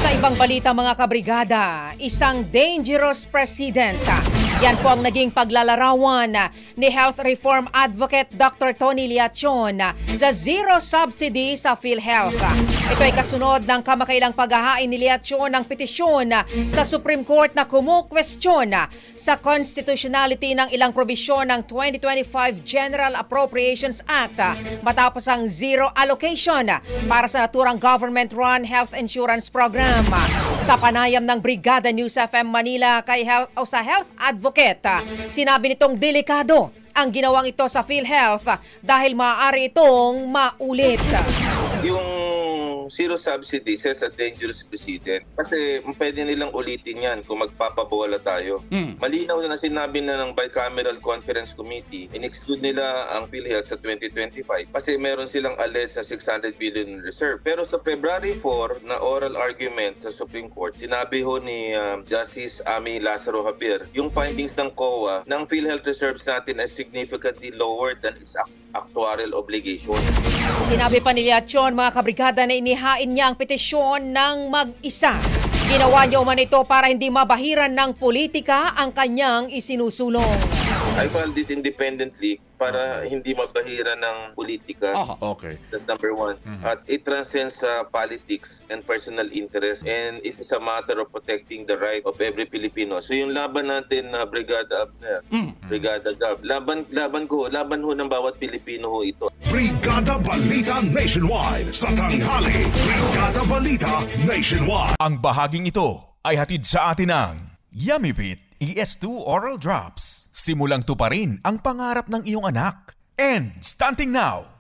Sa ibang balita mga kabrigada, isang dangerous president. Yan po ang naging paglalarawan ni Health Reform Advocate Dr. Tony Liachon sa zero subsidy sa PhilHealth. Ito ay kasunod ng kamakailang paghahain ni Liachon ng petisyon sa Supreme Court na kumukwestiyon sa constitutionality ng ilang probisyon ng 2025 General Appropriations Act matapos ang zero allocation para sa naturang government-run health insurance program. Sa panayam ng Brigada News FM Manila kay sa Health Advocate, sinabi nitong delikado ang ginawang ito sa PhilHealth dahil maaari itong maulit. Yung zero subsidy says a dangerous precedent kasi pwede nilang ulitin yan kung magpapabola tayo. Malinaw na sinabi na ng Bicameral Conference Committee, in-exclude nila ang PhilHealth sa 2025 kasi meron silang alleged na 600 billion reserve. Pero sa February 4 na oral argument sa Supreme Court, sinabi ho ni Justice Amy Lazaro Javier, yung findings ng COA ng PhilHealth reserves natin ay significantly lower than its actuarial obligation. Sinabi pa ni Liachon, mga kabrigada, na inihain niya ang petisyon ng mag-isa. Ginawa niya man ito para hindi mabahiran ng politika ang kanyang isinusulong. I filed this independently para hindi mabahira ng politika. Okay. That's number one. At it transcends politics and personal interest, and it is a matter of protecting the right of every Filipino. So yung laban natin na Brigada Abner, Brigada Gab, laban ho ng bawat Pilipino ho ito. Brigada Balita Nationwide sa tanghali. Brigada Balita Nationwide. Ang bahaging ito ay hatid sa atin ng Yummyvit ES2 Oral Drops. Simulang tuparin ang pangarap ng iyong anak. And stunting now,